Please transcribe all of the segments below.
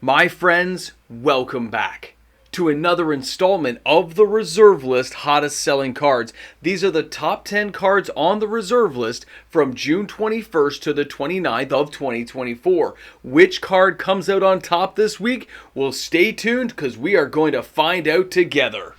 My friends, welcome back to another installment of the Reserve List hottest selling cards. These are the top 10 cards on the Reserve List from June 21st to the 29th of 2024. Which card comes out on top this week? Well, stay tuned because we are going to find out together.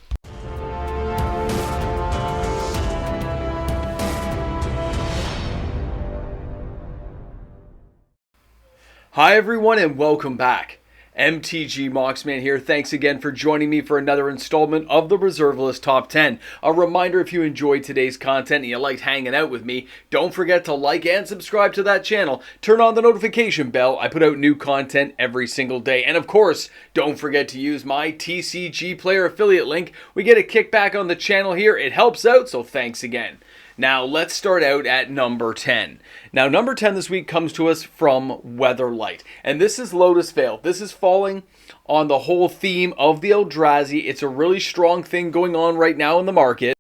Hi everyone and welcome back. MTG Moxman here. Thanks again for joining me for another installment of the Reserve List Top 10. A reminder, if you enjoyed today's content and you liked hanging out with me, don't forget to like and subscribe to that channel. Turn on the notification bell. I put out new content every single day. And of course, don't forget to use my TCG Player affiliate link. We get a kickback on the channel here. It helps out, so thanks again. Now, let's start out at number 10. Now, number 10 this week comes to us from Weatherlight. And this is Lotus Veil. This is falling on the whole theme of the Eldrazi. It's a really strong thing going on right now in the market.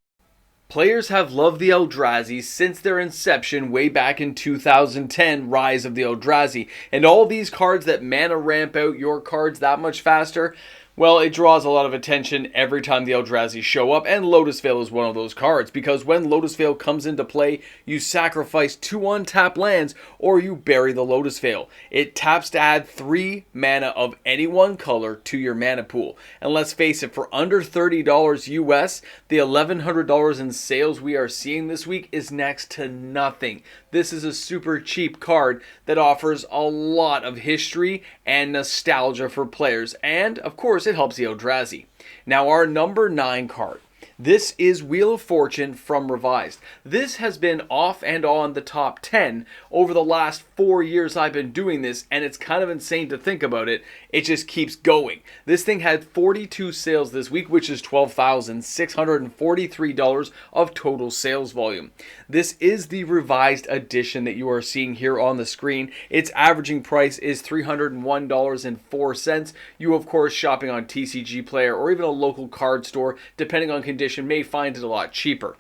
Players have loved the Eldrazi since their inception way back in 2010, Rise of the Eldrazi. And all these cards that mana ramp out your cards that much faster, well, it draws a lot of attention every time the Eldrazi show up, and Lotus Veil is one of those cards, because when Lotus Veil comes into play, you sacrifice 2 untapped lands, or you bury the Lotus Veil. It taps to add 3 mana of any one color to your mana pool. And let's face it, for under $30 US, the $1,100 in sales we are seeing this week is next to nothing. This is a super cheap card that offers a lot of history and nostalgia for players, and of course it helps the Eldrazi. Now our number 9 card. This is Wheel of Fortune from Revised. This has been off and on the top 10 over the last 4 years I've been doing this, and it's kind of insane to think about it. It just keeps going. This thing had 42 sales this week, which is $12,643 of total sales volume. This is the revised edition that you are seeing here on the screen. Its averaging price is $301.04. You, of course, shopping on TCG Player or even a local card store, depending on condition, may find it a lot cheaper.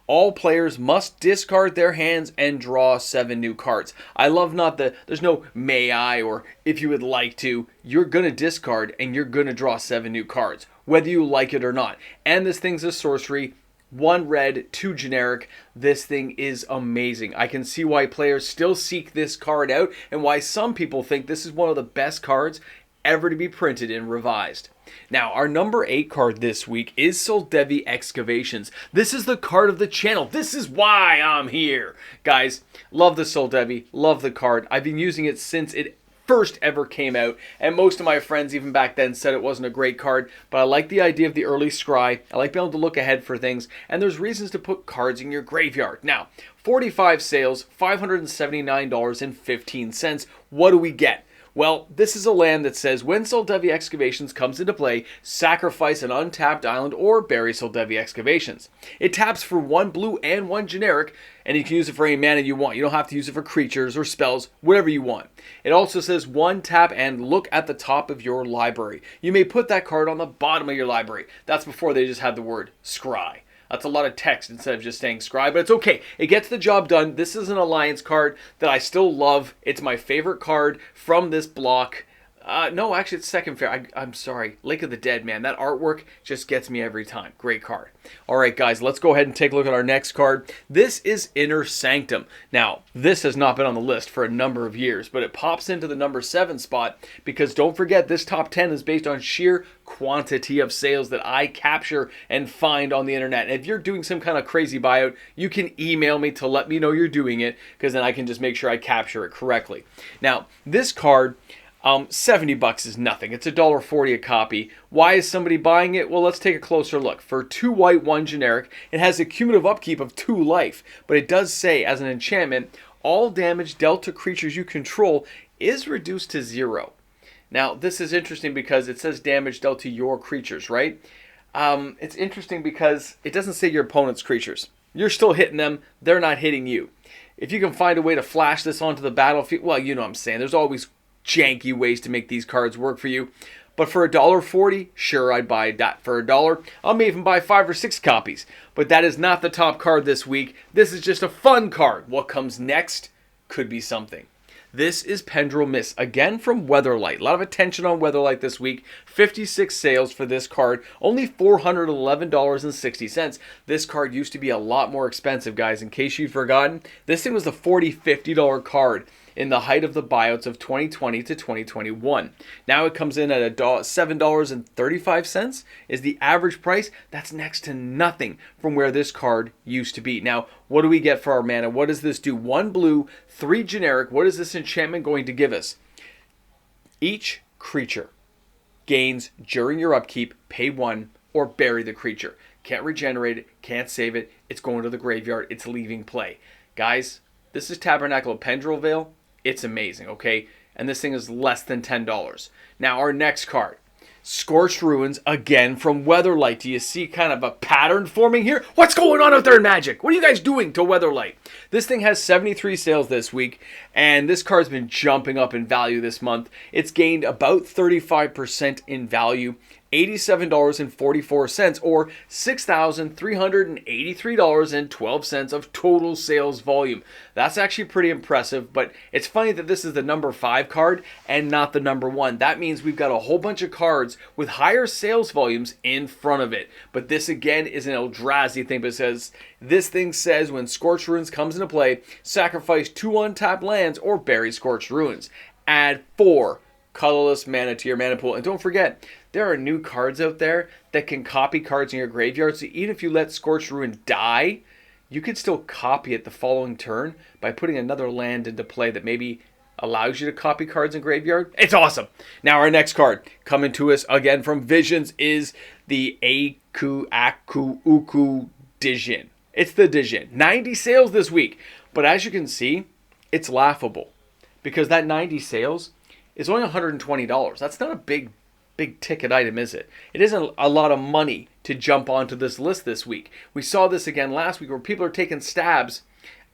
All players must discard their hands and draw 7 new cards. I love there's no may I or if you would like to. You're going to discard and you're going to draw 7 new cards, whether you like it or not. And this thing's a sorcery. 1 red, 2 generic. This thing is amazing. I can see why players still seek this card out and why some people think this is one of the best cards ever to be printed and revised. Now, our number 8 card this week is Sevi Excavations. This is the card of the channel. This is why I'm here. Guys, love the Sevi, love the card. I've been using it since it first ever came out, and most of my friends even back then said it wasn't a great card, but I like the idea of the early scry. I like being able to look ahead for things, and there's reasons to put cards in your graveyard. Now, 45 sales, $579.15. What do we get? Well, this is a land that says when Sevi Excavations comes into play, sacrifice an untapped island or bury Sevi Excavations. It taps for 1 blue and 1 generic, and you can use it for any mana you want. You don't have to use it for creatures or spells, whatever you want. It also says 1 tap and look at the top of your library. You may put that card on the bottom of your library. That's before they just had the word scry. That's a lot of text instead of just saying scry, but it's okay. It gets the job done. This is an Alliance card that I still love. It's my favorite card from this block. No, actually, it's second favorite. I'm sorry. Lake of the Dead, man. That artwork just gets me every time. Great card. All right, guys, let's go ahead and take a look at our next card. This is Inner Sanctum. Now, this has not been on the list for a number of years, but it pops into the number 7 spot because don't forget, this top 10 is based on sheer quantity of sales that I capture and find on the internet. And if you're doing some kind of crazy buyout, you can email me to let me know you're doing it, because then I can just make sure I capture it correctly. Now, this card, $70 is nothing. It's $1.40 a copy. Why is somebody buying it? Well, let's take a closer look. For 2 white, 1 generic, it has a cumulative upkeep of 2 life. But it does say, as an enchantment, all damage dealt to creatures you control is reduced to 0. Now, this is interesting because it says damage dealt to your creatures, right? It's interesting because it doesn't say your opponent's creatures. You're still hitting them. They're not hitting you. If you can find a way to flash this onto the battlefield, well, you know what I'm saying. There's always janky ways to make these cards work for you. But for $1.40, sure, I'd buy that for $1. I may even buy 5 or 6 copies. But that is not the top card this week. This is just a fun card. What comes next could be something. This is Pendrel Mist, again from Weatherlight. A lot of attention on Weatherlight this week. 56 sales for this card, only $411.60. This card used to be a lot more expensive, guys. In case you've forgotten, this thing was a $40, $50 card in the height of the buyouts of 2020 to 2021. Now it comes in at $7.35 is the average price. That's next to nothing from where this card used to be. Now, what do we get for our mana? What does this do? 1 blue, 3 generic. What is this enchantment going to give us? Each creature gains during your upkeep, pay 1 or bury the creature. Can't regenerate it, can't save it. It's going to the graveyard. It's leaving play. Guys, this is Tabernacle of Pendrel Veil. It's amazing, okay? And this thing is less than $10. Now, our next card, Scorched Ruins, again from Weatherlight. Do you see kind of a pattern forming here? What's going on out there in Magic? What are you guys doing to Weatherlight? This thing has 73 sales this week, and this card's been jumping up in value this month. It's gained about 35% in value. $87.44 or $6,383.12 of total sales volume. That's actually pretty impressive, but it's funny that this is the number 5 card and not the number 1. That means we've got a whole bunch of cards with higher sales volumes in front of it. But this again is an Eldrazi thing, but this thing says when Scorched Ruins comes into play, sacrifice 2 untapped lands or bury Scorched Ruins. Add 4 colorless mana to your mana pool. And don't forget, there are new cards out there that can copy cards in your graveyard. So even if you let Scorched Ruin die, you could still copy it the following turn by putting another land into play that maybe allows you to copy cards in graveyard. It's awesome. Now our next card coming to us again from Visions is the Uku Digin. It's the Digin. 90 sales this week. But as you can see, it's laughable because that 90 sales is only $120. That's not a big ticket item, is it? It isn't a lot of money to jump onto this list this week. We saw this again last week where people are taking stabs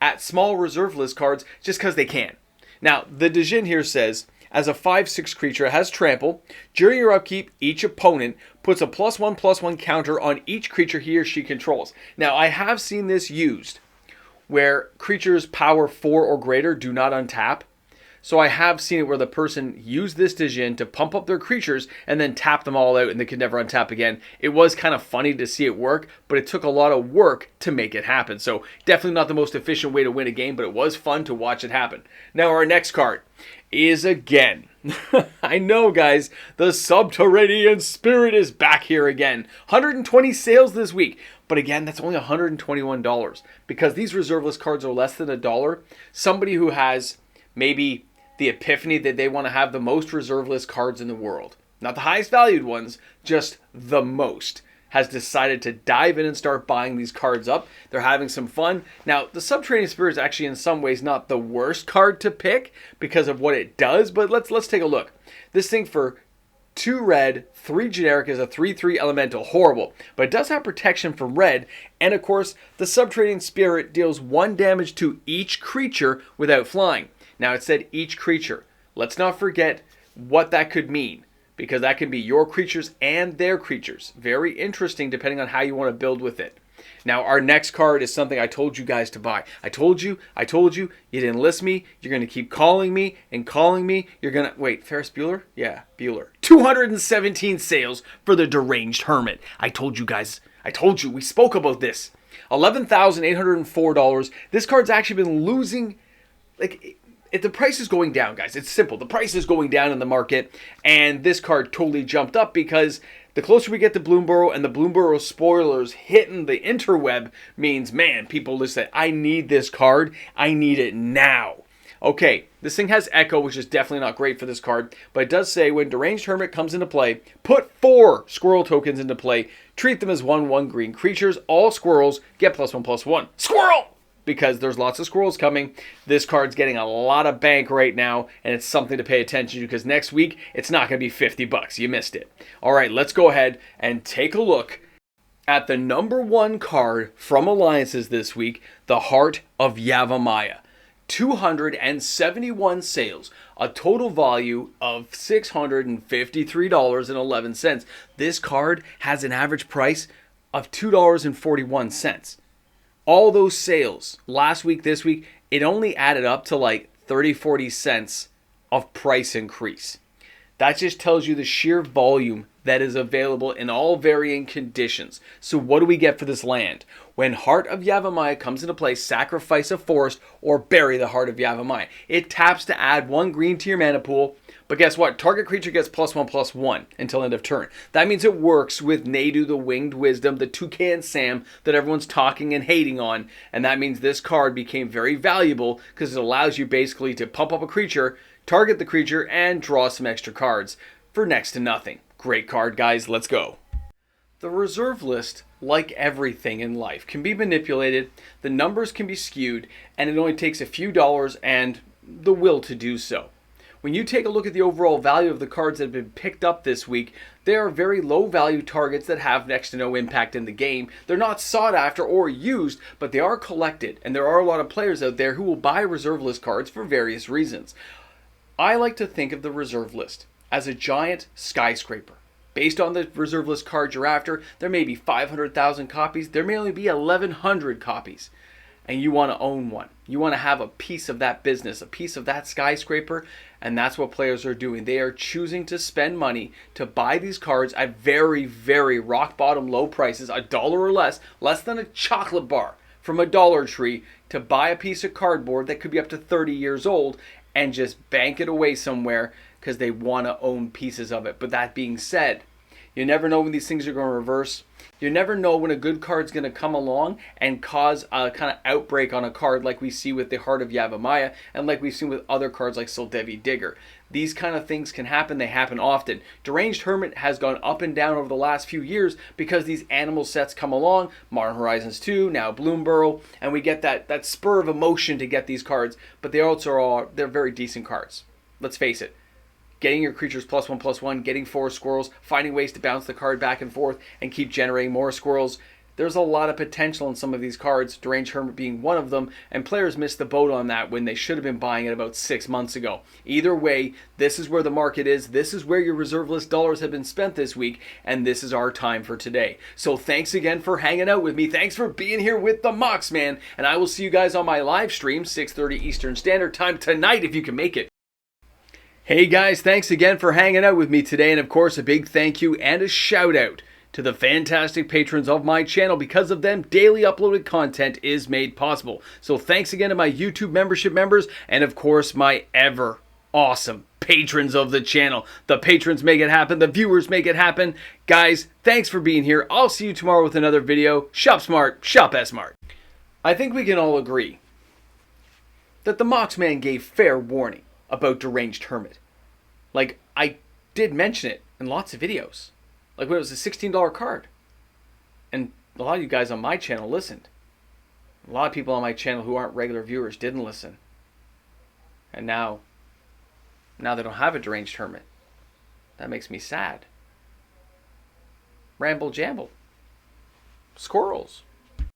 at small reserve list cards just because they can. Now, the Digin here says, as a 5/6 creature, it has trample. During your upkeep, each opponent puts a +1/+1 counter on each creature he or she controls. Now, I have seen this used where creatures power 4 or greater do not untap. So I have seen it where the person used this Digin to pump up their creatures and then tap them all out and they could never untap again. It was kind of funny to see it work, but it took a lot of work to make it happen. So definitely not the most efficient way to win a game, but it was fun to watch it happen. Now our next card is again, I know guys, the Subterran Spirit is back here again. 120 sales this week. But again, that's only $121 because these reserve list cards are less than $1. Somebody who has maybe the epiphany that they want to have the most reserve list cards in the world, not the highest valued ones, just the most, has decided to dive in and start buying these cards up. They're having some fun. Now, the Subterran Spirit is actually in some ways not the worst card to pick because of what it does, but let's take a look. This thing for 2 red, 3 generic is a 3/3 elemental. Horrible. But it does have protection from red. And of course, the Subterran Spirit deals 1 damage to each creature without flying. Now it said each creature. Let's not forget what that could mean, because that can be your creatures and their creatures. Very interesting depending on how you want to build with it. Now our next card is something I told you guys to buy. I told you, you didn't listen to me. You're going to keep calling me and calling me. You're going to, wait, Ferris Bueller? Yeah, Bueller. 217 sales for the Deranged Hermit. I told you guys, we spoke about this. $11,804. This card's actually been losing, the price is going down, guys. It's simple. The price is going down in the market, and this card totally jumped up because the closer we get to Bloomburrow and the Bloomburrow spoilers hitting the interweb means, man, people just say, I need this card. I need it now. Okay, this thing has Echo, which is definitely not great for this card, but it does say when Deranged Hermit comes into play, put 4 squirrel tokens into play, treat them as 1/1 green creatures. All squirrels get +1/+1. Squirrel! Because there's lots of squirrels coming. This card's getting a lot of bank right now, and it's something to pay attention to because next week, it's not going to be $50. You missed it. All right, let's go ahead and take a look at the number 1 card from Alliances this week, the Heart of Yavimaya. 271 sales, a total value of $653.11. This card has an average price of $2.41. All those sales last week, this week, it only added up to like 30-40 cents of price increase. That just tells you the sheer volume that is available in all varying conditions. So what do we get for this land? When Heart of Yavimaya comes into play, sacrifice a forest or bury the Heart of Yavimaya. It taps to add 1 green to your mana pool, but guess what? Target creature gets +1/+1 until end of turn. That means it works with Nadu, the Winged Wisdom, the Toucan Sam that everyone's talking and hating on, and that means this card became very valuable because it allows you basically to pump up a creature, target the creature, and draw some extra cards for next to nothing. Great card, guys. Let's go. The reserve list, like everything in life, can be manipulated, the numbers can be skewed, and it only takes a few dollars and the will to do so. When you take a look at the overall value of the cards that have been picked up this week, they are very low value targets that have next to no impact in the game. They're not sought after or used, but they are collected, and there are a lot of players out there who will buy reserve list cards for various reasons. I like to think of the reserve list as a giant skyscraper. Based on the reserve list cards you're after, there may be 500,000 copies, there may only be 1,100 copies. And you want to own one. You want to have a piece of that business, a piece of that skyscraper, and that's what players are doing. They are choosing to spend money to buy these cards at very, very rock bottom low prices, $1 or less than a chocolate bar from a Dollar Tree, to buy a piece of cardboard that could be up to 30 years old and just bank it away somewhere because they want to own pieces of it. But that being said, you never know when these things are going to reverse. You never know when a good card's going to come along and cause a kind of outbreak on a card like we see with the Heart of Yavimaya and like we've seen with other cards like Soldevi Digger. These kind of things can happen. They happen often. Deranged Hermit has gone up and down over the last few years because these animal sets come along. Modern Horizons 2, now Bloomburrow, and we get that spur of emotion to get these cards, but they also are, they're very decent cards. Let's face it. Getting your creatures +1/+1, getting 4 squirrels, finding ways to bounce the card back and forth and keep generating more squirrels. There's a lot of potential in some of these cards, Deranged Hermit being one of them, and players missed the boat on that when they should have been buying it about 6 months ago. Either way, this is where the market is, this is where your reserve list dollars have been spent this week, and this is our time for today. So thanks again for hanging out with me, thanks for being here with the Moxman, and I will see you guys on my live stream, 6:30 Eastern Standard Time tonight if you can make it. Hey guys, thanks again for hanging out with me today, and of course a big thank you and a shout out to the fantastic patrons of my channel. Because of them, daily uploaded content is made possible. So thanks again to my YouTube membership members, and of course my ever awesome patrons of the channel. The patrons make it happen, the viewers make it happen. Guys, thanks for being here. I'll see you tomorrow with another video. Shop smart, shop smart. I think we can all agree that the Moxman gave fair warning about Deranged Hermit. Like, I did mention it in lots of videos. Like when it was a $16 card. And a lot of you guys on my channel listened. A lot of people on my channel who aren't regular viewers didn't listen. And now they don't have a Deranged Hermit. That makes me sad. Ramble jamble. Squirrels.